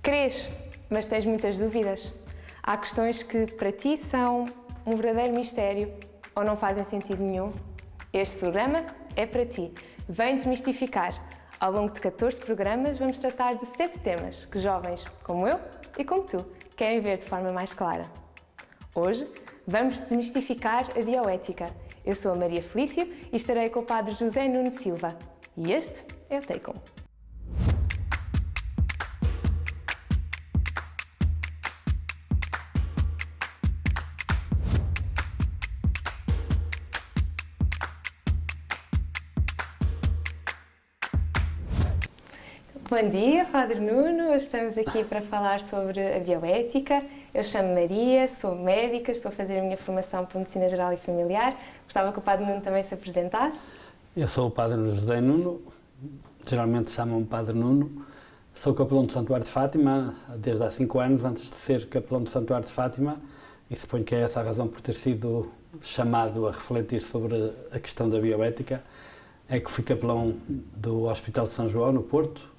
Crês, mas tens muitas dúvidas? Há questões que para ti são um verdadeiro mistério ou não fazem sentido nenhum? Este programa é para ti. Vem desmistificar. Ao longo de 14 programas vamos tratar de 7 temas que jovens como eu e como tu querem ver de forma mais clara. Hoje vamos desmistificar a bioética. Eu sou a Maria Felício e estarei com o Padre José Nuno Silva. E este é o Take On. Bom dia, Padre Nuno. Hoje estamos aqui para falar sobre a bioética. Eu chamo Maria, sou médica, estou a fazer a minha formação para Medicina Geral e Familiar. Gostava que o Padre Nuno também se apresentasse. Eu sou o Padre José Nuno, geralmente chamam-me Padre Nuno. Sou capelão do Santuário de Fátima desde há 5 anos, antes de ser capelão do Santuário de Fátima, e suponho que é essa a razão por ter sido chamado a refletir sobre a questão da bioética. É que fui capelão do Hospital de São João, no Porto.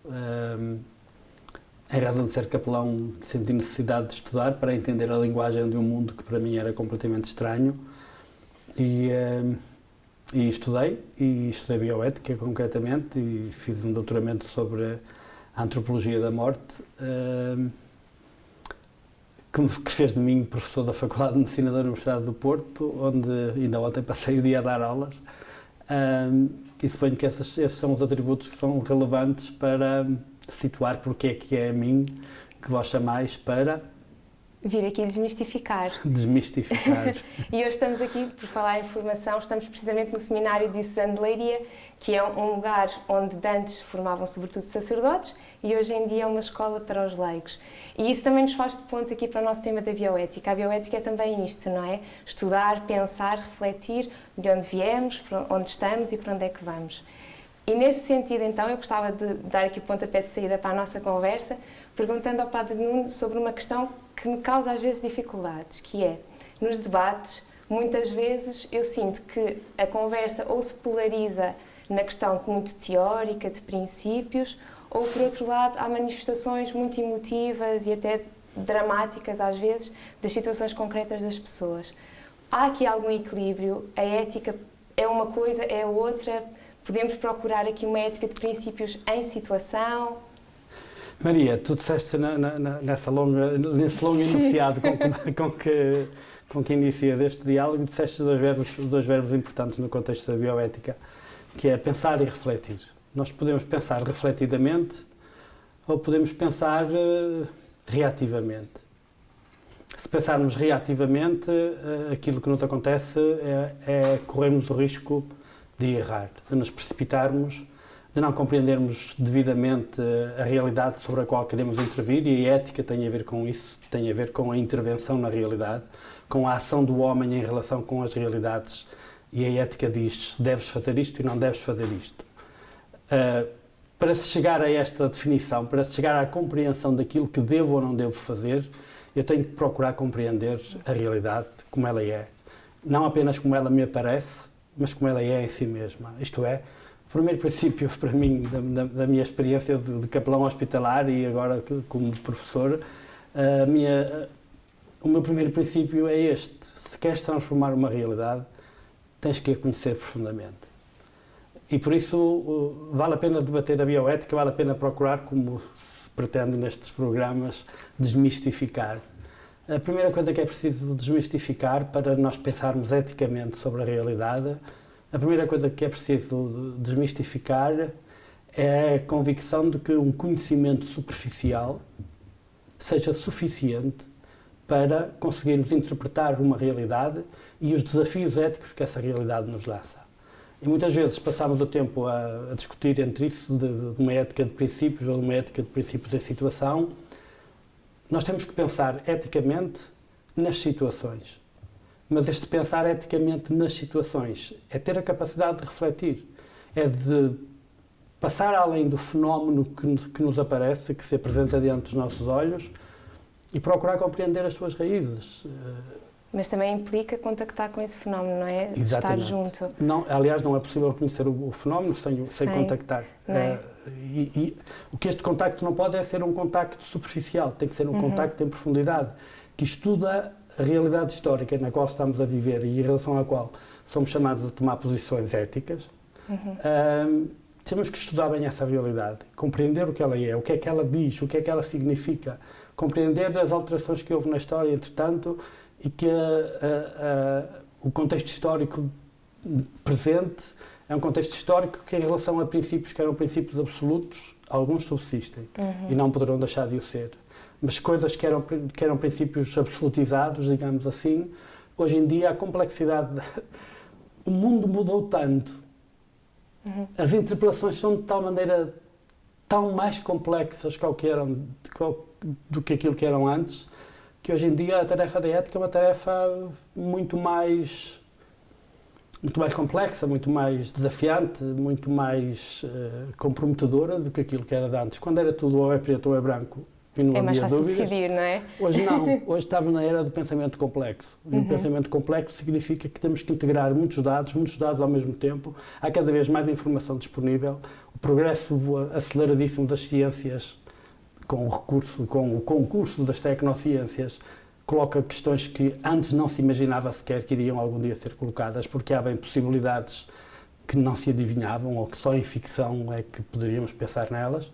Em razão de ser capelão, senti necessidade de estudar para entender a linguagem de um mundo que para mim era completamente estranho. E estudei bioética concretamente e fiz um doutoramento sobre a antropologia da morte, que fez de mim professor da Faculdade de Medicina da Universidade do Porto, onde ainda ontem passei o dia a dar aulas. E suponho que esses são os atributos que são relevantes para situar porque é a mim que vós chamais para vir aqui desmistificar. Desmistificar. E hoje estamos aqui, por falar em formação, estamos precisamente no Seminário Diocesano de Leiria, que é um lugar onde antes se formavam sobretudo sacerdotes e hoje em dia é uma escola para os leigos. E isso também nos faz de ponto aqui para o nosso tema da bioética. A bioética é também isto, não é? Estudar, pensar, refletir de onde viemos, para onde estamos e para onde é que vamos. E nesse sentido, então, eu gostava de dar aqui o pontapé de saída para a nossa conversa, perguntando ao Padre Nuno sobre uma questão que me causa às vezes dificuldades, que é, nos debates, muitas vezes eu sinto que a conversa ou se polariza na questão muito teórica, de princípios, ou, por outro lado, há manifestações muito emotivas e até dramáticas, às vezes, das situações concretas das pessoas. Há aqui algum equilíbrio? A ética é uma coisa, é outra? Podemos procurar aqui uma ética de princípios em situação? Maria, tu disseste nesse longo enunciado com que inicias este diálogo, disseste dois verbos importantes no contexto da bioética, que é pensar e refletir. Nós podemos pensar refletidamente ou podemos pensar reativamente. Se pensarmos reativamente, aquilo que nos acontece é corrermos o risco de errar, de nos precipitarmos, de não compreendermos devidamente a realidade sobre a qual queremos intervir, e a ética tem a ver com isso, tem a ver com a intervenção na realidade, com a ação do homem em relação com as realidades, e a ética diz deves fazer isto e não deves fazer isto. Para se chegar a esta definição, para se chegar à compreensão daquilo que devo ou não devo fazer, eu tenho que procurar compreender a realidade como ela é, não apenas como ela me aparece, mas como ela é em si mesma. Isto é, o primeiro princípio para mim, da minha experiência de capelão hospitalar e agora como professor, o meu primeiro princípio é este: se queres transformar uma realidade, tens que a conhecer profundamente. E por isso vale a pena debater a bioética, vale a pena procurar, como se pretende nestes programas, desmistificar. A primeira coisa que é preciso desmistificar para nós pensarmos eticamente sobre a realidade, a primeira coisa que é preciso desmistificar é a convicção de que um conhecimento superficial seja suficiente para conseguirmos interpretar uma realidade e os desafios éticos que essa realidade nos lança. E muitas vezes passamos o tempo a discutir entre isso de uma ética de princípios ou de uma ética de princípios em situação. Nós temos que pensar eticamente nas situações. Mas este pensar eticamente nas situações é ter a capacidade de refletir, é de passar além do fenómeno que nos aparece, que se apresenta diante dos nossos olhos, e procurar compreender as suas raízes. Mas também implica contactar com esse fenómeno, não é? Exatamente. Estar junto. Não, aliás, não é possível conhecer o fenómeno sem contactar. E o que este contacto não pode é ser um contacto superficial, tem que ser um contacto em profundidade, que estuda a realidade histórica na qual estamos a viver e em relação à qual somos chamados a tomar posições éticas. Temos que estudar bem essa realidade, compreender o que ela é, o que é que ela diz, o que é que ela significa, compreender as alterações que houve na história, entretanto, e que o contexto histórico presente é um contexto histórico que, em relação a princípios que eram princípios absolutos, alguns subsistem e não poderão deixar de o ser. Mas coisas que eram princípios absolutizados, digamos assim, hoje em dia a complexidade... O mundo mudou tanto. As interpelações são de tal maneira tão mais complexas do que aquilo que eram antes, que hoje em dia a tarefa da ética é uma tarefa muito mais complexa, muito mais desafiante, muito mais comprometedora do que aquilo que era de antes. Quando era tudo ou é preto ou é branco e não mais havia fácil dúvidas, decidir, não é? Hoje não. Hoje estamos na era do pensamento complexo. E o pensamento complexo significa que temos que integrar muitos dados ao mesmo tempo. Há cada vez mais informação disponível. O progresso aceleradíssimo das ciências, com o concurso das tecnociências, coloca questões que antes não se imaginava sequer que iriam algum dia ser colocadas, porque há bem possibilidades que não se adivinhavam ou que só em ficção é que poderíamos pensar nelas.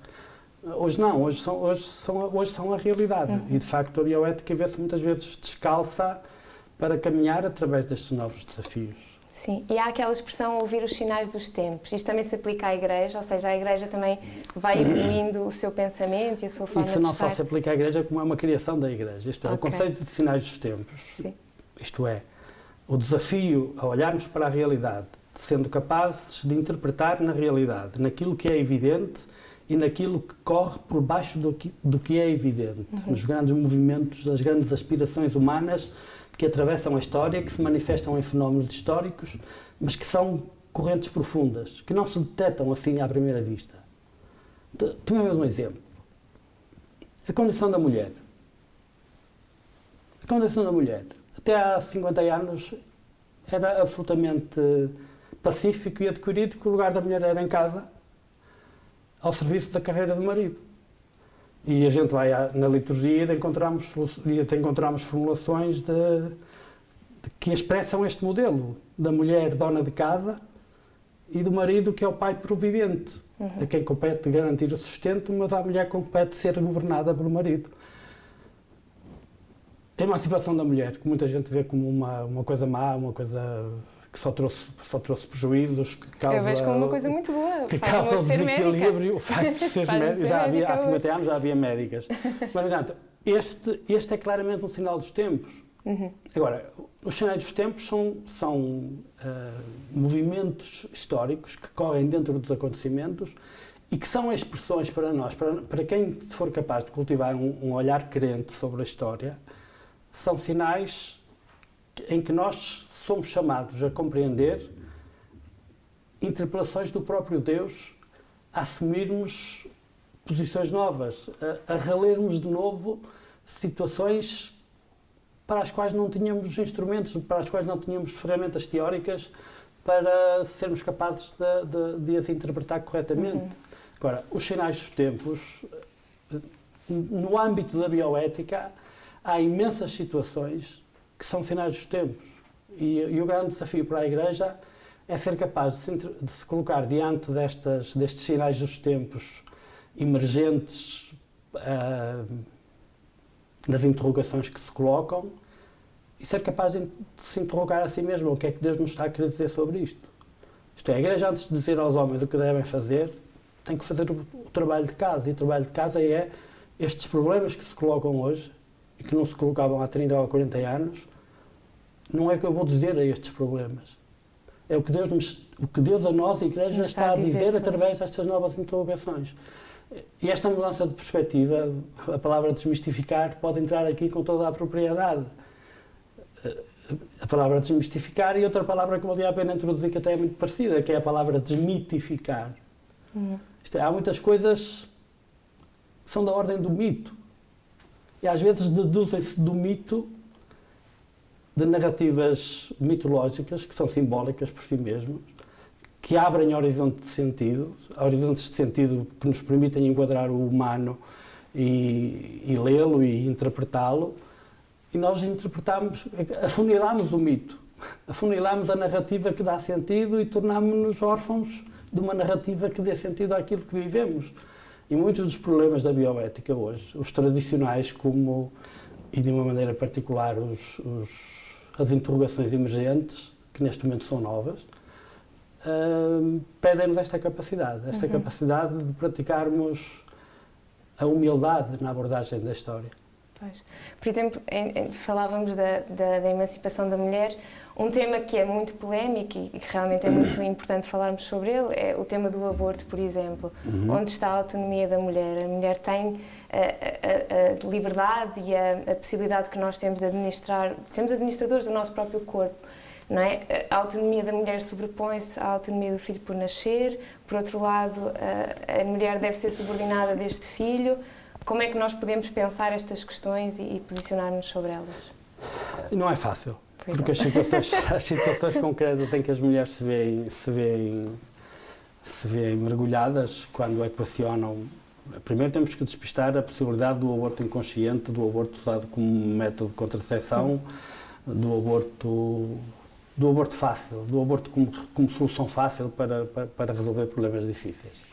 Hoje não, hoje são a realidade. E de facto a bioética vê-se muitas vezes descalça para caminhar através destes novos desafios. Sim, e há aquela expressão ouvir os sinais dos tempos. Isto também se aplica à Igreja, ou seja, a Igreja também vai evoluindo o seu pensamento e a sua forma de estar. Isso não só se aplica à Igreja, como é uma criação da Igreja. Isto é, o conceito de sinais dos tempos. Sim. Isto é, o desafio a olharmos para a realidade, sendo capazes de interpretar na realidade, naquilo que é evidente e naquilo que corre por baixo do que é evidente, nos grandes movimentos, das grandes aspirações humanas que atravessam a história, que se manifestam em fenómenos históricos, mas que são correntes profundas, que não se detectam assim à primeira vista. Tomemos um exemplo. A condição da mulher. A condição da mulher. Até há 50 anos era absolutamente pacífico e adquirido que o lugar da mulher era em casa, ao serviço da carreira do marido. E a gente vai na liturgia e encontramos formulações que expressam este modelo da mulher dona de casa e do marido que é o pai providente, a quem compete garantir o sustento, mas à mulher compete ser governada pelo marido. A emancipação da mulher, que muita gente vê como uma coisa má, uma coisa que só trouxe prejuízos, que causa... Eu vejo como uma coisa muito boa. Que causa o desequilíbrio, o facto de ser médica. Há 50 anos já havia médicas. Mas, portanto, este é claramente um sinal dos tempos. Agora, os sinais dos tempos são movimentos históricos que correm dentro dos acontecimentos e que são expressões para nós, para quem for capaz de cultivar um olhar crente sobre a história, são sinais em que nós somos chamados a compreender interpelações do próprio Deus, a assumirmos posições novas, a relermos de novo situações para as quais não tínhamos instrumentos, para as quais não tínhamos ferramentas teóricas para sermos capazes de as interpretar corretamente. Agora, os sinais dos tempos, no âmbito da bioética, há imensas situações que são sinais dos tempos. E o grande desafio para a Igreja é ser capaz de se colocar diante destes sinais dos tempos emergentes das interrogações que se colocam e ser capaz de se interrogar a si mesmo o que é que Deus nos está a querer dizer sobre isto. Isto é, a Igreja, antes de dizer aos homens o que devem fazer, tem que fazer o trabalho de casa. E o trabalho de casa é estes problemas que se colocam hoje e que não se colocavam há 30 ou 40 anos, não é o que eu vou dizer a estes problemas. É o que Deus a nós, a Igreja, está a dizer através destas novas interrogações. E esta mudança de perspectiva, a palavra desmistificar, pode entrar aqui com toda a propriedade. A palavra desmistificar e outra palavra que valia a pena introduzir, que até é muito parecida, que é a palavra desmitificar. Há muitas coisas que são da ordem do mito. E às vezes deduzem-se do mito de narrativas mitológicas, que são simbólicas por si mesmas, que abrem horizontes de sentido que nos permitem enquadrar o humano e lê-lo e interpretá-lo, e nós afunilamos o mito, afunilamos a narrativa que dá sentido e tornámos-nos órfãos de uma narrativa que dê sentido àquilo que vivemos. E muitos dos problemas da bioética hoje, os tradicionais e de uma maneira particular as interrogações emergentes, que neste momento são novas, pedem-nos esta capacidade de praticarmos a humildade na abordagem da história. Pois. Por exemplo, falávamos da emancipação da mulher. Um tema que é muito polémico e que realmente é muito importante falarmos sobre ele é o tema do aborto, por exemplo. Onde está a autonomia da mulher? A mulher tem a liberdade e a possibilidade que nós temos de administrar, sermos administradores do nosso próprio corpo. Não é? A autonomia da mulher sobrepõe-se à autonomia do filho por nascer. Por outro lado, a mulher deve ser subordinada deste filho. Como é que nós podemos pensar estas questões e posicionar-nos sobre elas? Não é fácil, porque as situações concretas em que as mulheres se veem mergulhadas quando equacionam. Primeiro temos que despistar a possibilidade do aborto inconsciente, do aborto usado como método de contracepção, do aborto fácil, do aborto como solução fácil para resolver problemas difíceis.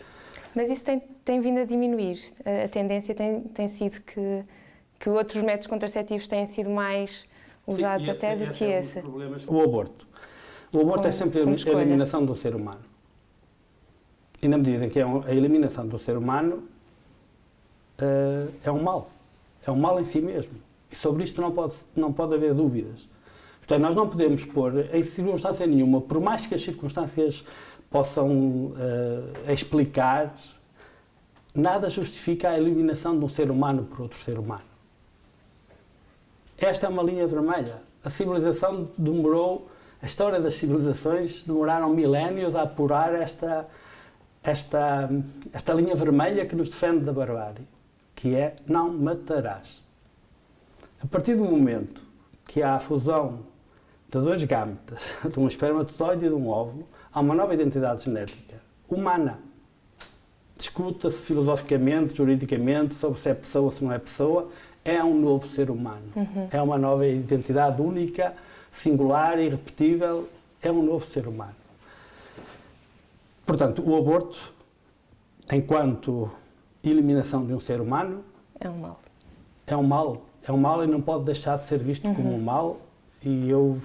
Mas isso tem vindo a diminuir. A tendência tem sido que outros métodos contraceptivos têm sido mais usados até do que esse. O aborto. O aborto é sempre a eliminação do ser humano. E na medida em que é a eliminação do ser humano, é um mal. É um mal em si mesmo. E sobre isto não pode haver dúvidas. Portanto, nós não podemos pôr em circunstância nenhuma, por mais que as circunstâncias possam explicar, nada justifica a eliminação de um ser humano por outro ser humano. Esta é uma linha vermelha. A civilização a história das civilizações demoraram milénios a apurar esta linha vermelha que nos defende da barbárie, que é não matarás. A partir do momento que há a fusão de dois gametas, de um espermatozoide e de um óvulo, há uma nova identidade genética, humana. Discuta-se filosoficamente, juridicamente, sobre se é pessoa ou se não é pessoa, é um novo ser humano. É uma nova identidade única, singular, irrepetível, é um novo ser humano. Portanto, o aborto, enquanto eliminação de um ser humano, é um mal. É um mal. É um mal e não pode deixar de ser visto como um mal. E eu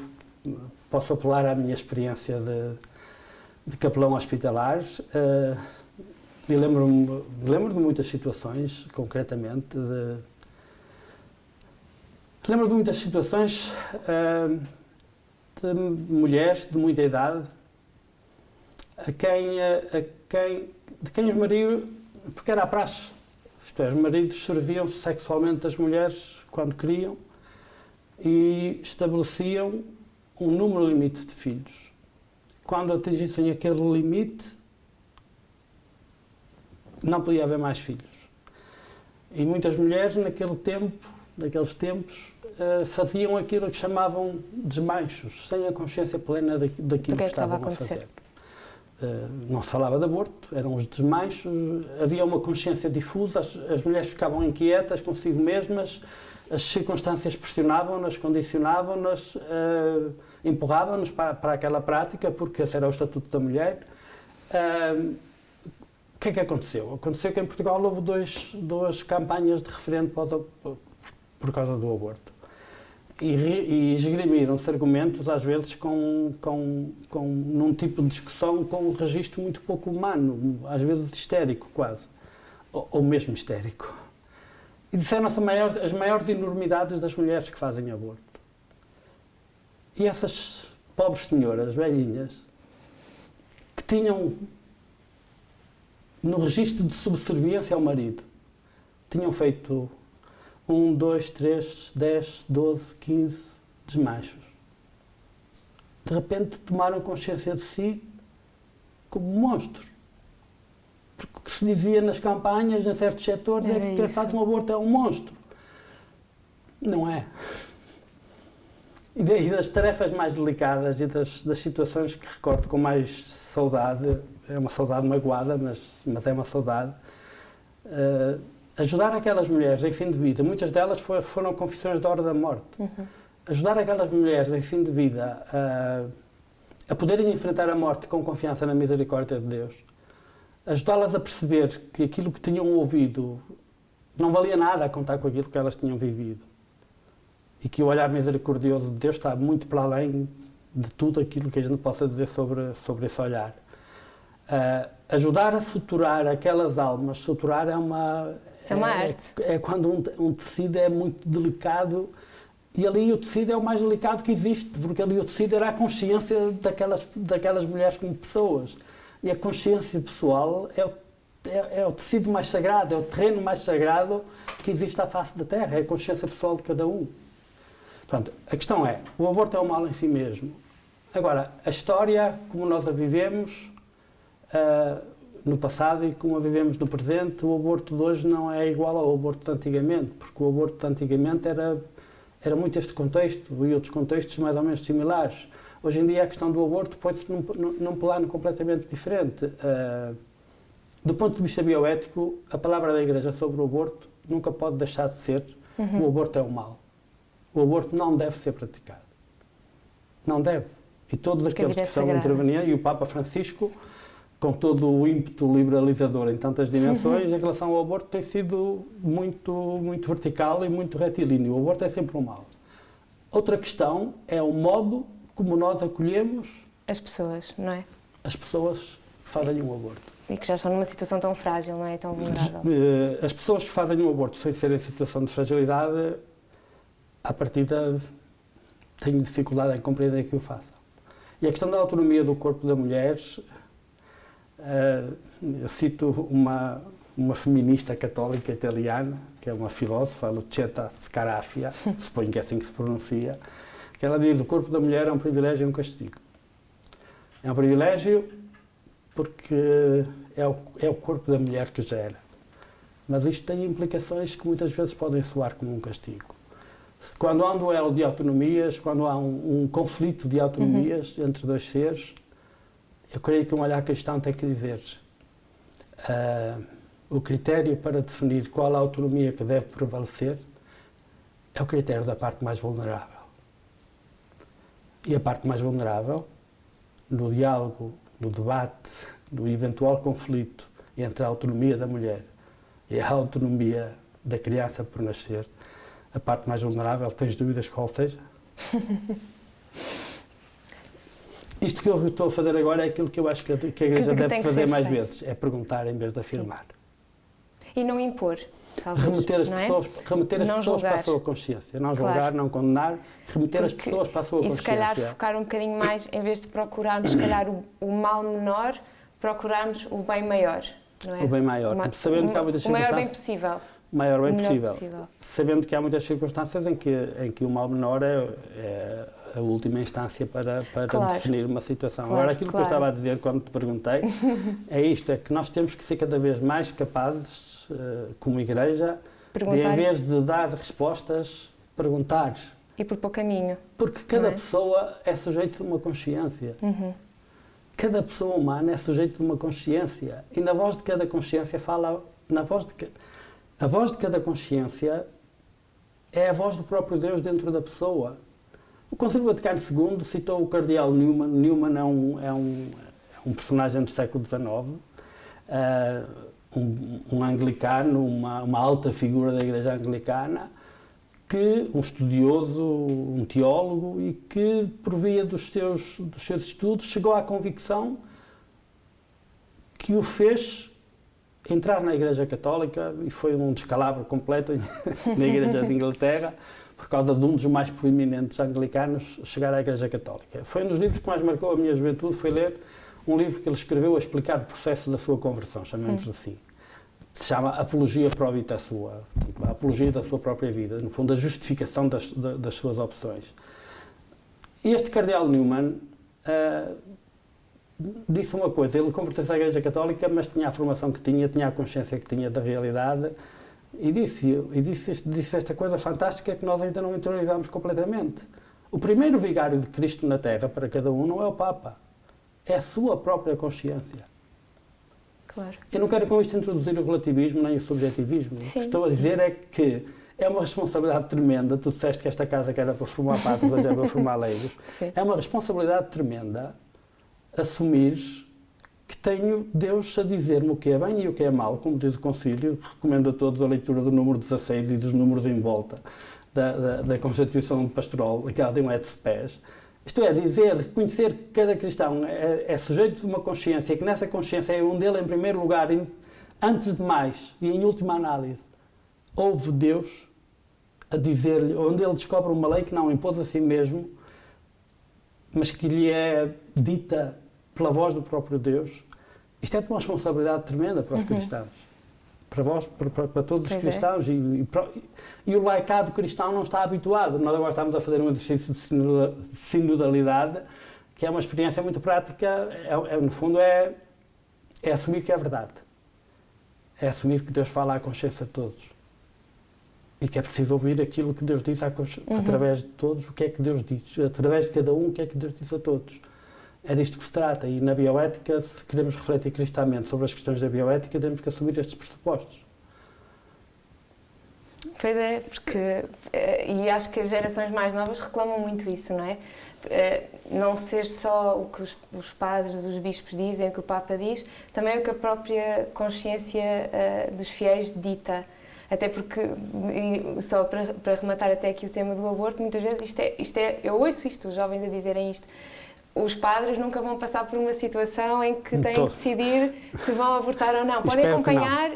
posso apelar à minha experiência de capelão hospitalar e lembro de muitas situações, concretamente, lembro de muitas situações de mulheres de muita idade de quem os maridos, porque era a praxe, isto é, os maridos serviam-se sexualmente das mulheres quando queriam e estabeleciam um número limite de filhos. Quando atingissem aquele limite, não podia haver mais filhos. E muitas mulheres, naqueles tempos, faziam aquilo que chamavam desmanchos, sem a consciência plena daquilo que estavam a fazer. Não se falava de aborto, eram os desmanchos, havia uma consciência difusa, as mulheres ficavam inquietas consigo mesmas, as circunstâncias pressionavam-nas, condicionavam-nas, empurravam-nos para aquela prática, porque esse era o estatuto da mulher. O que é que aconteceu? Aconteceu que em Portugal houve duas campanhas de referendo por causa do aborto. E esgrimiram-se argumentos, às vezes, num tipo de discussão com um registro muito pouco humano, às vezes histérico quase, ou mesmo histérico. E disseram-se as maiores enormidades das mulheres que fazem aborto. E essas pobres senhoras, velhinhas, que tinham, no registro de subserviência ao marido, tinham feito 1, 2, 3, 10, 12, 15 desmanchos. De repente tomaram consciência de si como monstros. Porque o que se dizia nas campanhas, em certos setores, é que quem faz um aborto é um monstro. Não é. E das tarefas mais delicadas e das situações que recordo com mais saudade, é uma saudade magoada, mas é uma saudade, ajudar aquelas mulheres em fim de vida, muitas delas foram confissões da hora da morte, ajudar aquelas mulheres em fim de vida a poderem enfrentar a morte com confiança na misericórdia de Deus, ajudá-las a perceber que aquilo que tinham ouvido não valia nada a contar com aquilo que elas tinham vivido. E que o olhar misericordioso de Deus está muito para além de tudo aquilo que a gente possa dizer sobre esse olhar. Ajudar a suturar aquelas almas, suturar é uma arte. É quando um tecido é muito delicado, e ali o tecido é o mais delicado que existe, porque ali o tecido era a consciência daquelas mulheres como pessoas. E a consciência pessoal é o tecido mais sagrado, é o terreno mais sagrado que existe à face da Terra, é a consciência pessoal de cada um. Portanto, a questão é, o aborto é um mal em si mesmo. Agora, a história, como nós a vivemos no passado e como a vivemos no presente, o aborto de hoje não é igual ao aborto de antigamente, porque o aborto de antigamente era muito este contexto e outros contextos mais ou menos similares. Hoje em dia a questão do aborto põe-se num plano completamente diferente. Do ponto de vista bioético, a palavra da Igreja sobre o aborto nunca pode deixar de ser o aborto é um mal. O aborto não deve ser praticado. Não deve. E todos aqueles que são intervenientes, e o Papa Francisco, com todo o ímpeto liberalizador em tantas dimensões, em relação ao aborto tem sido muito, muito vertical e muito retilíneo. O aborto é sempre um mal. Outra questão é o modo como nós acolhemos as pessoas, não é? As pessoas que fazem um aborto. E que já estão numa situação tão frágil, não é? Tão vulnerável. As pessoas que fazem um aborto sem ser em situação de fragilidade, à partida, tenho dificuldade em compreender que o façam. E a questão da autonomia do corpo da mulher, eu cito uma feminista católica italiana, que é uma filósofa, Lucetta Scarafia, suponho que é assim que se pronuncia, que ela diz: o corpo da mulher é um privilégio e um castigo. É um privilégio porque é o corpo da mulher que gera. Mas isto tem implicações que muitas vezes podem soar como um castigo. Quando há um duelo de autonomias, quando há um conflito de autonomias entre dois seres, eu creio que um olhar cristão tem que dizer o critério para definir qual a autonomia que deve prevalecer é o critério da parte mais vulnerável. E a parte mais vulnerável, no diálogo, no debate, no eventual conflito entre a autonomia da mulher e a autonomia da criança por nascer, a parte mais vulnerável, tens dúvidas qual seja? Isto que eu estou a fazer agora é aquilo que eu acho que a Igreja deve fazer mais vezes, é perguntar em vez de afirmar. E não impor, talvez. Remeter as pessoas para a sua consciência. Não julgar, não condenar, remeter as pessoas para a sua consciência. E se calhar focar um bocadinho mais, em vez de procurarmos, se calhar, o mal menor, procurarmos o bem maior, não é? O bem maior, sabendo que há muitas circunstâncias... O maior bem possível. O maior bem possível. Sabendo que há muitas circunstâncias em que o mal menor é a última instância para definir uma situação. Agora, aquilo que eu estava a dizer quando te perguntei é isto, é que nós temos que ser cada vez mais capazes, como Igreja, de, em vez de dar respostas, perguntar. E propor caminho. Porque cada pessoa é sujeito de uma consciência. Cada pessoa humana é sujeito de uma consciência. E na voz de cada consciência fala... A voz de cada consciência é a voz do próprio Deus dentro da pessoa. O Concílio Vaticano II citou o cardeal Newman. Newman é um personagem do século XIX, um anglicano, uma alta figura da Igreja Anglicana, um estudioso, um teólogo, e que, por via dos seus estudos, chegou à convicção que o fez entrar na Igreja Católica, e foi um descalabro completo na Igreja de Inglaterra, por causa de um dos mais proeminentes anglicanos chegar à Igreja Católica. Foi um dos livros que mais marcou a minha juventude, foi ler um livro que ele escreveu a explicar o processo da sua conversão, chamemos assim. Se chama Apologia Probita Sua, a apologia da sua própria vida, no fundo a justificação das suas opções. Este cardeal Newman disse uma coisa: ele converteu-se à Igreja Católica, mas tinha a formação que tinha a consciência que tinha da realidade, e disse esta coisa fantástica que nós ainda não interiorizamos completamente. O primeiro vigário de Cristo na Terra para cada um não é o Papa, é a sua própria consciência. Claro. Eu não quero com isto introduzir o relativismo nem o subjetivismo. Sim. O que estou a dizer é que é uma responsabilidade tremenda. Tu disseste que esta casa que era para formar padres, hoje é para formar leigos. Sim. É uma responsabilidade tremenda assumires que tenho Deus a dizer-me o que é bem e o que é mau, como diz o Concílio. Recomendo a todos a leitura do número 16 e dos números em volta da Constituição Pastoral, aquela tem um de pés. Isto é, dizer, reconhecer que cada cristão é sujeito de uma consciência e que nessa consciência é onde ele, em primeiro lugar, antes de mais e em última análise, ouve Deus a dizer-lhe, onde ele descobre uma lei que não impôs a si mesmo, mas que lhe é dita pela voz do próprio Deus. Isto é de uma responsabilidade tremenda para os cristãos. Para vós, para todos os cristãos. E o laicado cristão não está habituado. Nós agora estamos a fazer um exercício de sinodalidade, que é uma experiência muito prática, no fundo é assumir que é verdade. É assumir que Deus fala à consciência de todos. E que é preciso ouvir aquilo que Deus diz através de todos, o que é que Deus diz. Através de cada um, o que é que Deus diz a todos. É disto que se trata. E na bioética, se queremos refletir cristamente sobre as questões da bioética, temos que assumir estes pressupostos. Pois é, porque... E acho que as gerações mais novas reclamam muito isso, não é? Não ser só o que os padres, os bispos dizem, o que o Papa diz, também o que a própria consciência dos fiéis dita. Até porque, só para rematar até aqui o tema do aborto, muitas vezes eu ouço isto, os jovens a dizerem isto. Os padres nunca vão passar por uma situação em que têm que decidir se vão abortar ou não. Podem acompanhar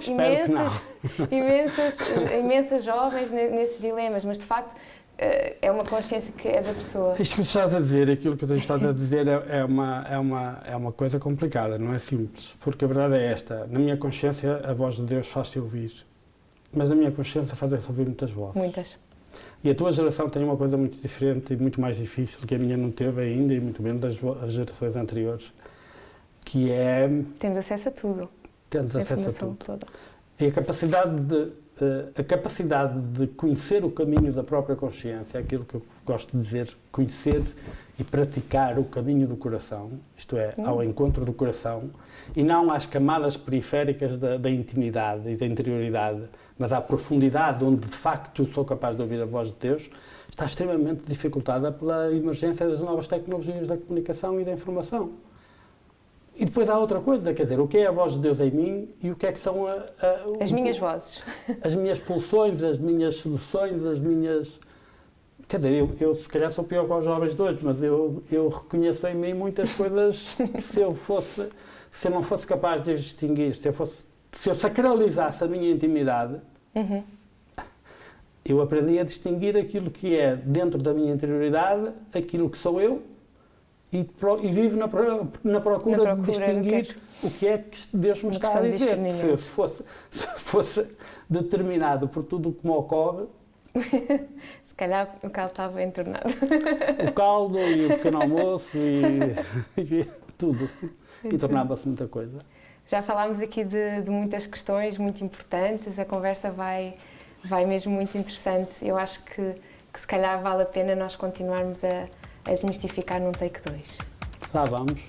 imensas jovens nesses dilemas, mas de facto é uma consciência que é da pessoa. Isto que estás a dizer, aquilo que eu tenho estado a dizer é uma coisa complicada, não é simples. Porque a verdade é esta, na minha consciência a voz de Deus faz-se ouvir, mas na minha consciência faz-se ouvir muitas vozes. Muitas. E a tua geração tem uma coisa muito diferente e muito mais difícil, que a minha não teve ainda, e muito menos das gerações anteriores, que é... Temos acesso a tudo. Temos acesso a tudo. Toda. E a capacidade de conhecer o caminho da própria consciência, é aquilo que eu gosto de dizer, conhecer e praticar o caminho do coração, isto é, ao encontro do coração, e não às camadas periféricas da intimidade e da interioridade, mas à profundidade onde de facto sou capaz de ouvir a voz de Deus, está extremamente dificultada pela emergência das novas tecnologias da comunicação e da informação. E depois há outra coisa, quer dizer, o que é a voz de Deus em mim e o que é que são as minhas vozes. As minhas pulsões, as minhas seduções, as minhas... Quer dizer, eu se calhar sou pior que os jovens de hoje, mas eu reconheço em mim muitas coisas que se eu não fosse capaz de distinguir, se eu sacralizasse a minha intimidade, eu aprendi a distinguir aquilo que é dentro da minha interioridade, aquilo que sou eu, e vivo na procura de distinguir o que é que Deus me está a dizer. Se fosse determinado por tudo o que me ocorre... Se calhar o caldo estava entornado. O caldo e o pequeno almoço e tudo. E tornava-se muita coisa. Já falámos aqui de muitas questões muito importantes, a conversa vai mesmo muito interessante. Eu acho que se calhar vale a pena nós continuarmos a desmistificar num take 2. Lá vamos.